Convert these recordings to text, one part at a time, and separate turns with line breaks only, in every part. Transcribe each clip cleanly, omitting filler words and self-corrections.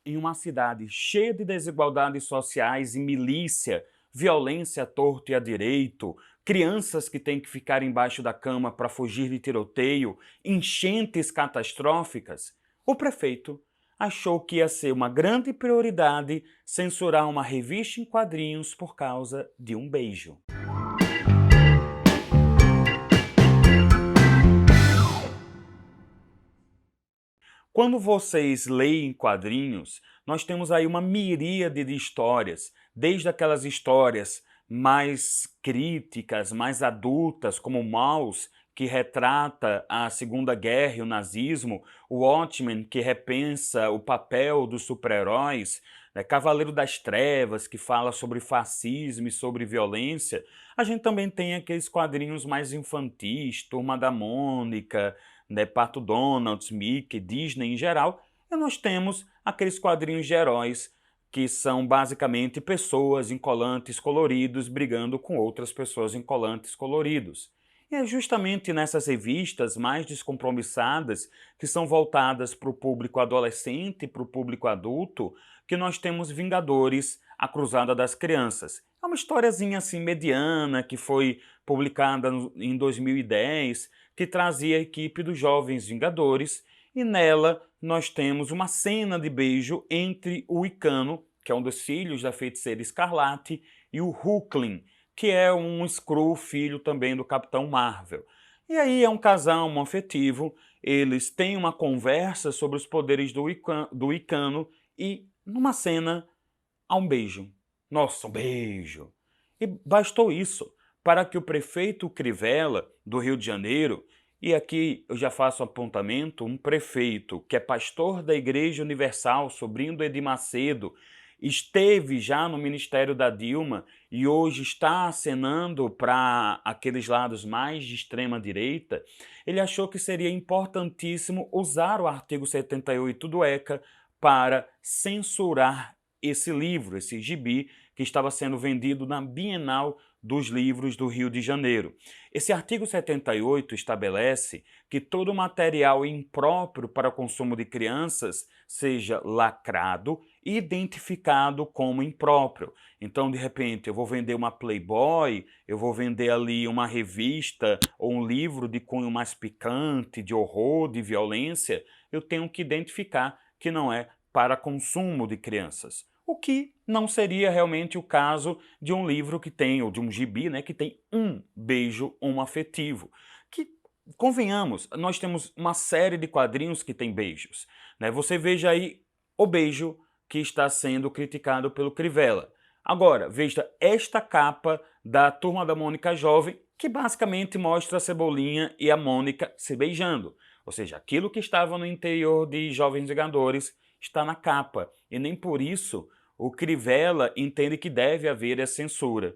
Em uma cidade cheia de desigualdades sociais e milícia, violência à torto e à direito, crianças que têm que ficar embaixo da cama para fugir de tiroteio, enchentes catastróficas, o prefeito achou que ia ser uma grande prioridade censurar uma revista em quadrinhos por causa de um beijo. Quando vocês leem quadrinhos, nós temos aí uma miríade de histórias, desde aquelas histórias mais críticas, mais adultas, como Maus, que retrata a Segunda Guerra e o nazismo, o Watchmen, que repensa o papel dos super-heróis, Cavaleiro das Trevas, que fala sobre fascismo e sobre violência. A gente também tem aqueles quadrinhos mais infantis, Turma da Mônica, Pato Donald, Mickey, Disney em geral, e nós temos aqueles quadrinhos de heróis que são basicamente pessoas em colantes coloridos brigando com outras pessoas em colantes coloridos. E é justamente nessas revistas mais descompromissadas, que são voltadas para o público adolescente e para o público adulto, que nós temos Vingadores, a Cruzada das Crianças. É uma historiazinha assim mediana que foi publicada em 2010, que trazia a equipe dos Jovens Vingadores, e nela nós temos uma cena de beijo entre o Icano, que é um dos filhos da Feiticeira Escarlate, e o Hulkling, que é um Skrull, filho também do Capitão Marvel. E aí é um casal homoafetivo, eles têm uma conversa sobre os poderes do Icano e, numa cena, há um beijo. Nossa, um beijo! E bastou isso para que o prefeito Crivella, do Rio de Janeiro, e aqui eu já faço um apontamento, um prefeito que é pastor da Igreja Universal, sobrinho do Edir Macedo, esteve já no ministério da Dilma e hoje está acenando para aqueles lados mais de extrema direita, ele achou que seria importantíssimo usar o artigo 78 do ECA para censurar esse livro, esse gibi, que estava sendo vendido na Bienal dos Livros do Rio de Janeiro. Esse artigo 78 estabelece que todo material impróprio para consumo de crianças seja lacrado e identificado como impróprio. Então, de repente, eu vou vender uma Playboy, eu vou vender ali uma revista ou um livro de cunho mais picante, de horror, de violência, eu tenho que identificar que não é para consumo de crianças. O que não seria realmente o caso de um livro que tem, ou de um gibi, né, que tem um beijo homoafetivo. Que, convenhamos, nós temos uma série de quadrinhos que tem beijos. Né? Você veja aí o beijo que está sendo criticado pelo Crivella. Agora, veja esta capa da Turma da Mônica Jovem, que basicamente mostra a Cebolinha e a Mônica se beijando. Ou seja, aquilo que estava no interior de Jovens Vingadores está na capa, e nem por isso o Crivella entende que deve haver a censura.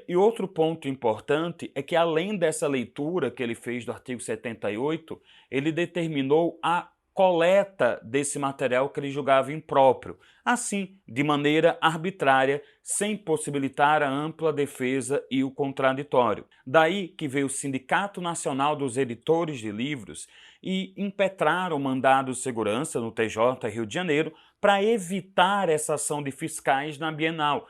E outro ponto importante é que, além dessa leitura que ele fez do artigo 78, ele determinou a coleta desse material que ele julgava impróprio, assim, de maneira arbitrária, sem possibilitar a ampla defesa e o contraditório. Daí que veio o Sindicato Nacional dos Editores de Livros e impetraram o mandado de segurança no TJ Rio de Janeiro para evitar essa ação de fiscais na Bienal.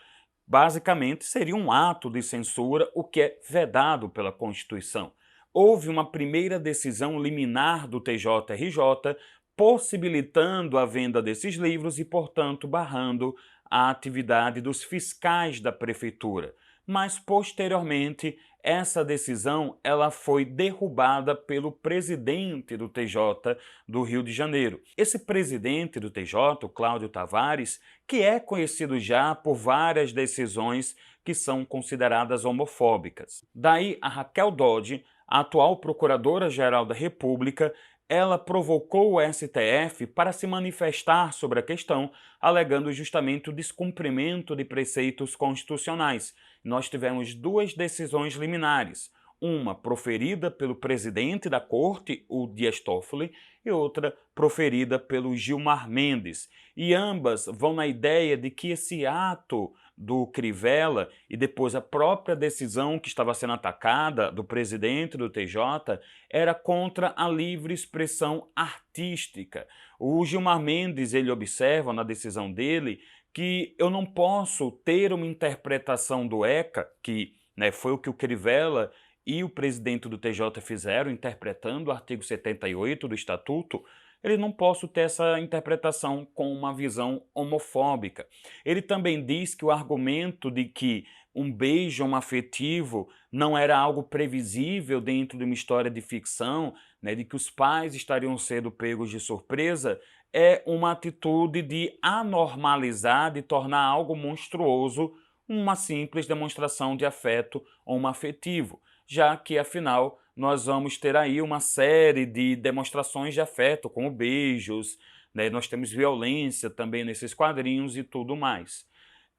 Basicamente, seria um ato de censura, o que é vedado pela Constituição. Houve uma primeira decisão liminar do TJRJ possibilitando a venda desses livros e, portanto, barrando a atividade dos fiscais da prefeitura. Mas, posteriormente, essa decisão ela foi derrubada pelo presidente do TJ do Rio de Janeiro. Esse presidente do TJ, o Cláudio Tavares, que é conhecido já por várias decisões que são consideradas homofóbicas. Daí a Raquel Dodge, a atual Procuradora-Geral da República, ela provocou o STF para se manifestar sobre a questão, alegando justamente o descumprimento de preceitos constitucionais. Nós tivemos duas decisões liminares, uma proferida pelo presidente da corte, o Dias Toffoli, e outra proferida pelo Gilmar Mendes. E ambas vão na ideia de que esse ato do Crivella e depois a própria decisão que estava sendo atacada do presidente do TJ era contra a livre expressão artística. O Gilmar Mendes, ele observa na decisão dele que eu não posso ter uma interpretação do ECA, que foi o que o Crivella e o presidente do TJ fizeram, interpretando o artigo 78 do Estatuto. Ele não posso ter essa interpretação com uma visão homofóbica. Ele também diz que o argumento de que um beijo homoafetivo não era algo previsível dentro de uma história de ficção, de que os pais estariam sendo pegos de surpresa, é uma atitude de anormalizar, de tornar algo monstruoso uma simples demonstração de afeto homoafetivo, já que, afinal, nós vamos ter aí uma série de demonstrações de afeto, como beijos, nós temos violência também nesses quadrinhos e tudo mais.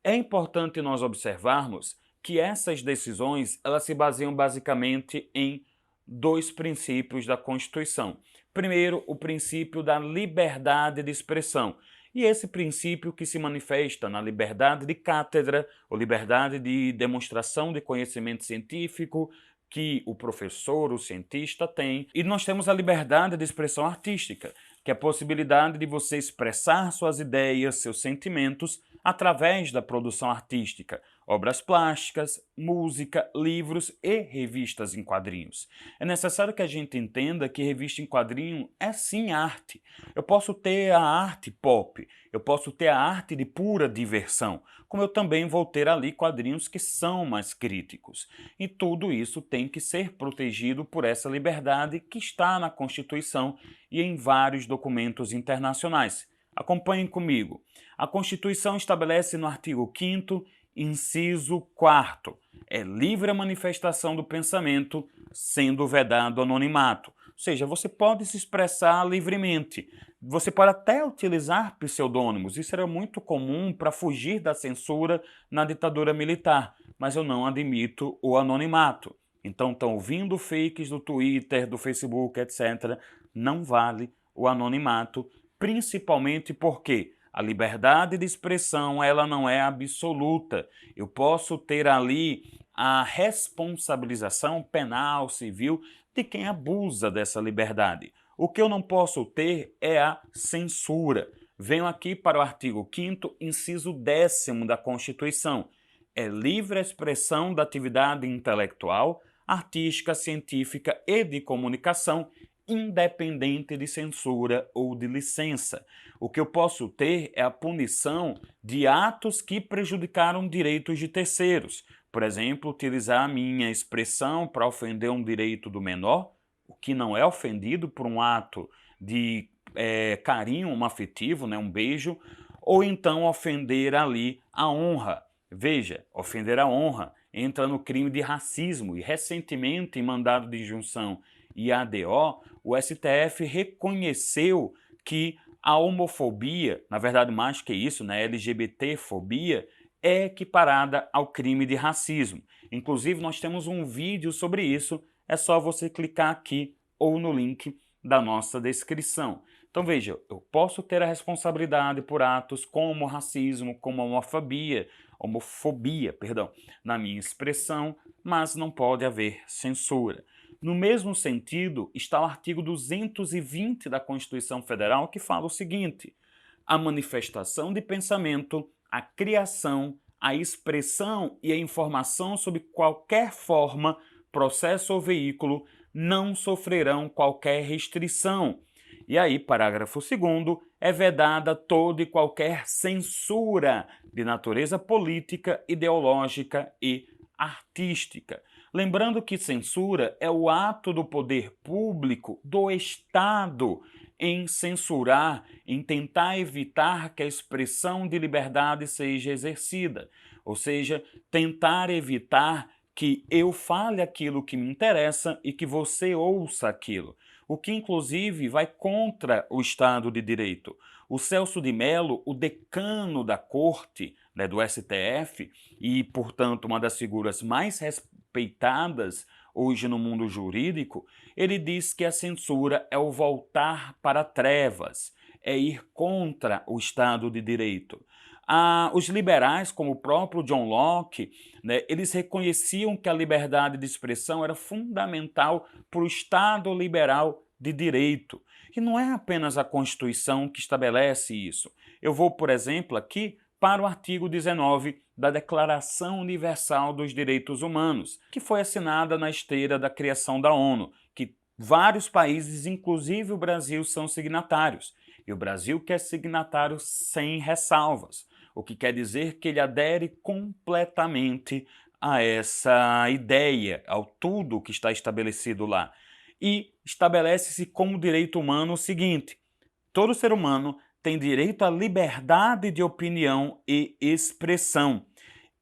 É importante nós observarmos que essas decisões elas se baseiam basicamente em dois princípios da Constituição. Primeiro, o princípio da liberdade de expressão, e esse princípio que se manifesta na liberdade de cátedra, ou liberdade de demonstração de conhecimento científico, que o professor, o cientista tem. E nós temos a liberdade de expressão artística, que é a possibilidade de você expressar suas ideias, seus sentimentos, através da produção artística, obras plásticas, música, livros e revistas em quadrinhos. É necessário que a gente entenda que revista em quadrinho é sim arte. Eu posso ter a arte pop, eu posso ter a arte de pura diversão, como eu também vou ter ali quadrinhos que são mais críticos. E tudo isso tem que ser protegido por essa liberdade que está na Constituição e em vários documentos internacionais. Acompanhem comigo. A Constituição estabelece no artigo 5º, inciso 4º, é livre a manifestação do pensamento, sendo vedado o anonimato. Ou seja, você pode se expressar livremente. Você pode até utilizar pseudônimos. Isso era muito comum para fugir da censura na ditadura militar, mas eu não admito o anonimato. Então, estão ouvindo fakes do Twitter, do Facebook, etc. Não vale o anonimato, principalmente porque a liberdade de expressão ela não é absoluta. Eu posso ter ali a responsabilização penal, civil, de quem abusa dessa liberdade. O que eu não posso ter é a censura. Venho aqui para o artigo 5º, inciso 10º da Constituição. É livre a expressão da atividade intelectual, artística, científica e de comunicação, independente de censura ou de licença. O que eu posso ter é a punição de atos que prejudicaram direitos de terceiros. Por exemplo, utilizar a minha expressão para ofender um direito do menor, o que não é ofendido por um ato de carinho afetivo, um beijo, ou então ofender ali a honra. Veja, ofender a honra entra no crime de racismo e recentemente em mandado de injunção e ADO, o STF reconheceu que a homofobia, na verdade mais que isso, LGBTfobia, é equiparada ao crime de racismo. Inclusive nós temos um vídeo sobre isso, é só você clicar aqui ou no link da nossa descrição. Então veja, eu posso ter a responsabilidade por atos como racismo, como homofobia, na minha expressão, mas não pode haver censura. No mesmo sentido, está o artigo 220 da Constituição Federal, que fala o seguinte: a manifestação de pensamento, a criação, a expressão e a informação sob qualquer forma, processo ou veículo não sofrerão qualquer restrição. E aí, parágrafo 2º, é vedada toda e qualquer censura de natureza política, ideológica e artística. Lembrando que censura é o ato do poder público, do Estado, em censurar, em tentar evitar que a expressão de liberdade seja exercida. Ou seja, tentar evitar que eu fale aquilo que me interessa e que você ouça aquilo. O que, inclusive, vai contra o Estado de Direito. O Celso de Mello, o decano da Corte, do STF, e, portanto, uma das figuras mais respeitadas hoje no mundo jurídico, ele diz que a censura é o voltar para trevas, é ir contra o Estado de Direito. Os liberais, como o próprio John Locke, né, eles reconheciam que a liberdade de expressão era fundamental para o Estado liberal de direito. E não é apenas a Constituição que estabelece isso. Eu vou, por exemplo, aqui para o artigo 19 da Declaração Universal dos Direitos Humanos, que foi assinada na esteira da criação da ONU, que vários países, inclusive o Brasil, são signatários. E o Brasil quer signatário sem ressalvas, o que quer dizer que ele adere completamente a essa ideia, ao tudo que está estabelecido lá. E estabelece-se como direito humano o seguinte: todo ser humano tem direito à liberdade de opinião e expressão.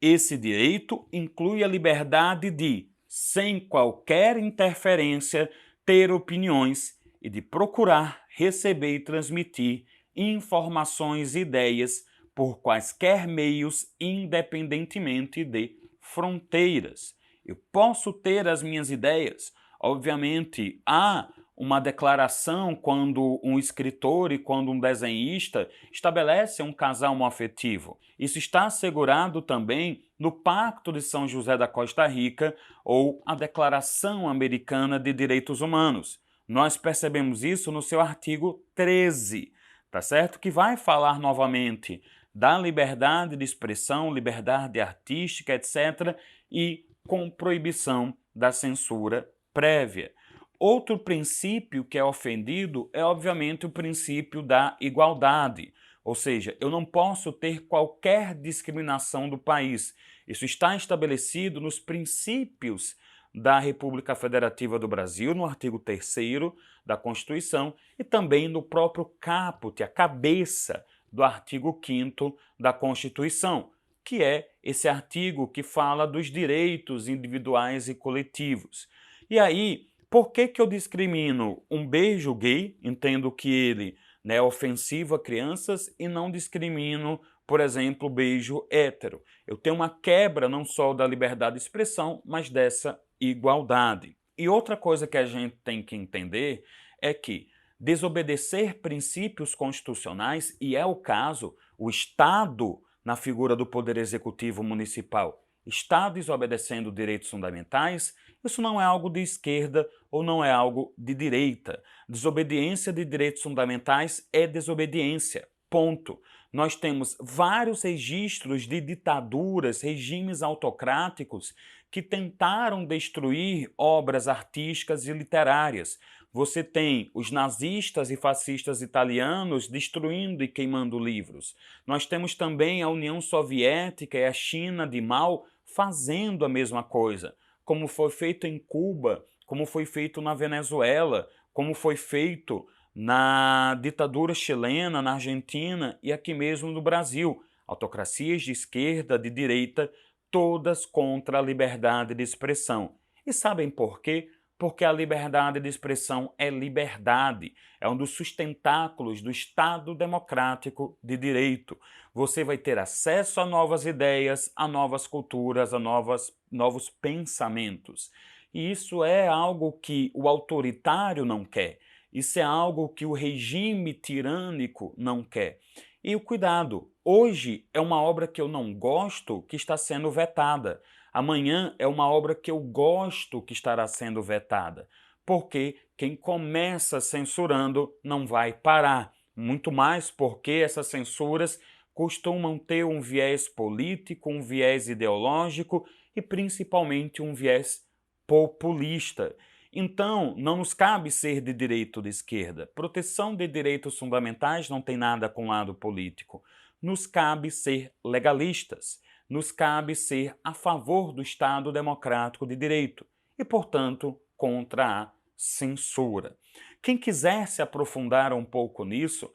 Esse direito inclui a liberdade de, sem qualquer interferência, ter opiniões e de procurar, receber e transmitir informações e ideias por quaisquer meios, independentemente de fronteiras. Eu posso ter as minhas ideias. Obviamente, há uma declaração quando um escritor e quando um desenhista estabelece um casal homoafetivo. Isso está assegurado também no Pacto de São José da Costa Rica ou a Declaração Americana de Direitos Humanos. Nós percebemos isso no seu artigo 13, tá certo? Que vai falar novamente da liberdade de expressão, liberdade artística, etc., e com proibição da censura prévia. Outro princípio que é ofendido é, obviamente, o princípio da igualdade, ou seja, eu não posso ter qualquer discriminação do país. Isso está estabelecido nos princípios da República Federativa do Brasil, no artigo 3º da Constituição, e também no próprio caput, a cabeça do artigo 5º da Constituição, que é esse artigo que fala dos direitos individuais e coletivos. E aí, por que eu discrimino um beijo gay, entendo que ele é ofensivo a crianças, e não discrimino, por exemplo, o beijo hétero? Eu tenho uma quebra não só da liberdade de expressão, mas dessa igualdade. E outra coisa que a gente tem que entender é que desobedecer princípios constitucionais, e é o caso, o Estado, na figura do Poder Executivo Municipal, está desobedecendo direitos fundamentais, isso não é algo de esquerda ou não é algo de direita. Desobediência de direitos fundamentais é desobediência, ponto. Nós temos vários registros de ditaduras, regimes autocráticos que tentaram destruir obras artísticas e literárias. Você tem os nazistas e fascistas italianos destruindo e queimando livros. Nós temos também a União Soviética e a China de Mao fazendo a mesma coisa, como foi feito em Cuba, como foi feito na Venezuela, como foi feito na ditadura chilena, na Argentina e aqui mesmo no Brasil. Autocracias de esquerda, de direita, todas contra a liberdade de expressão. E sabem por quê? Porque a liberdade de expressão é liberdade, é um dos sustentáculos do Estado democrático de direito. Você vai ter acesso a novas ideias, a novas culturas, a novos pensamentos. E isso é algo que o autoritário não quer, isso é algo que o regime tirânico não quer. E o cuidado, hoje é uma obra que eu não gosto que está sendo vetada. Amanhã é uma obra que eu gosto que estará sendo vetada, porque quem começa censurando não vai parar, muito mais porque essas censuras costumam ter um viés político, um viés ideológico e principalmente um viés populista. Então, não nos cabe ser de direita ou de esquerda. Proteção de direitos fundamentais não tem nada com lado político. Nos cabe ser legalistas. Nos cabe ser a favor do Estado democrático de direito e, portanto, contra a censura. Quem quiser se aprofundar um pouco nisso,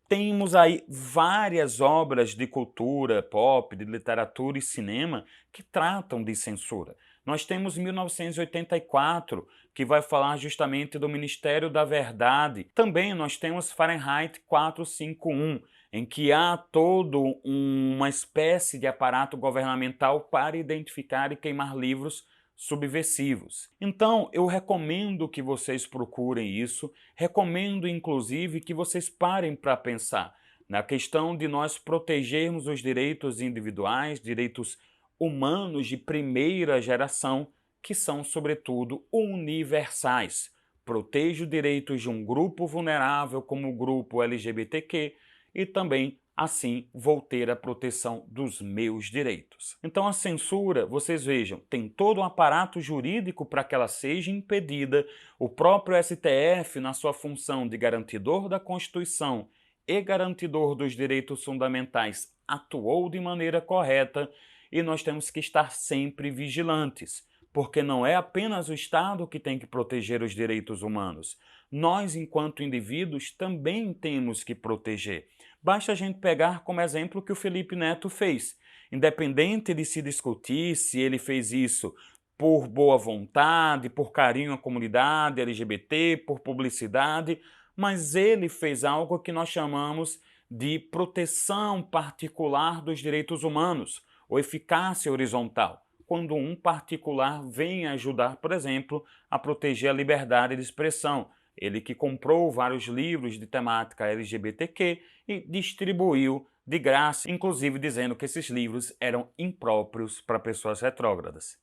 temos aí várias obras de cultura pop, de literatura e cinema que tratam de censura. Nós temos 1984, que vai falar justamente do Ministério da Verdade. Também nós temos Fahrenheit 451, em que há todo uma espécie de aparato governamental para identificar e queimar livros subversivos. Então, eu recomendo que vocês procurem isso, recomendo inclusive que vocês parem para pensar na questão de nós protegermos os direitos individuais, direitos humanos de primeira geração, que são, sobretudo, universais. Proteja os direitos de um grupo vulnerável como o grupo LGBTQ e também, assim, vou ter a proteção dos meus direitos. Então a censura, vocês vejam, tem todo um aparato jurídico para que ela seja impedida, o próprio STF, na sua função de garantidor da Constituição e garantidor dos direitos fundamentais, atuou de maneira correta e nós temos que estar sempre vigilantes, porque não é apenas o Estado que tem que proteger os direitos humanos. Nós, enquanto indivíduos, também temos que proteger. Basta a gente pegar como exemplo o que o Felipe Neto fez. Independente de se discutir se ele fez isso por boa vontade, por carinho à comunidade LGBT, por publicidade, mas ele fez algo que nós chamamos de proteção particular dos direitos humanos, ou eficácia horizontal, quando um particular vem ajudar, por exemplo, a proteger a liberdade de expressão. Ele que comprou vários livros de temática LGBTQ e distribuiu de graça, inclusive dizendo que esses livros eram impróprios para pessoas retrógradas.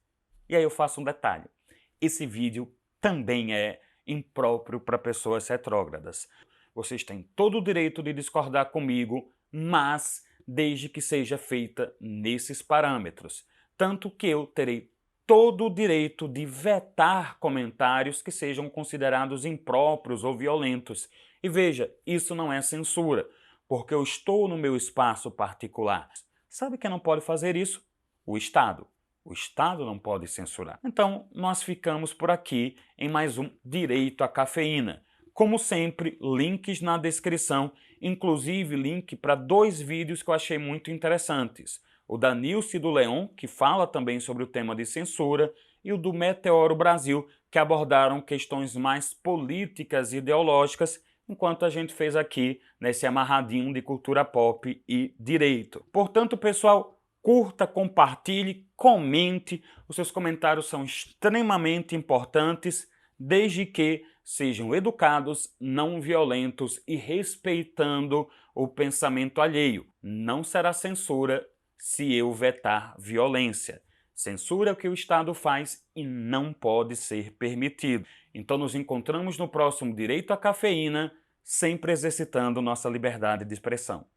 E aí eu faço um detalhe. Esse vídeo também é impróprio para pessoas retrógradas. Vocês têm todo o direito de discordar comigo, mas desde que seja feita nesses parâmetros. Tanto que eu terei todo o direito de vetar comentários que sejam considerados impróprios ou violentos. E veja, isso não é censura, porque eu estou no meu espaço particular. Sabe quem não pode fazer isso? O Estado. O Estado não pode censurar. Então, nós ficamos por aqui em mais um Direito à Cafeína. Como sempre, links na descrição, inclusive link para 2 vídeos que eu achei muito interessantes. O da Nilce do Leon, que fala também sobre o tema de censura, e o do Meteoro Brasil, que abordaram questões mais políticas e ideológicas, enquanto a gente fez aqui nesse amarradinho de cultura pop e direito. Portanto, pessoal, curta, compartilhe, comente. Os seus comentários são extremamente importantes, desde que sejam educados, não violentos e respeitando o pensamento alheio. Não será censura se eu vetar violência. Censura é o que o Estado faz e não pode ser permitido. Então nos encontramos no próximo Direito à Cafeína, sempre exercitando nossa liberdade de expressão.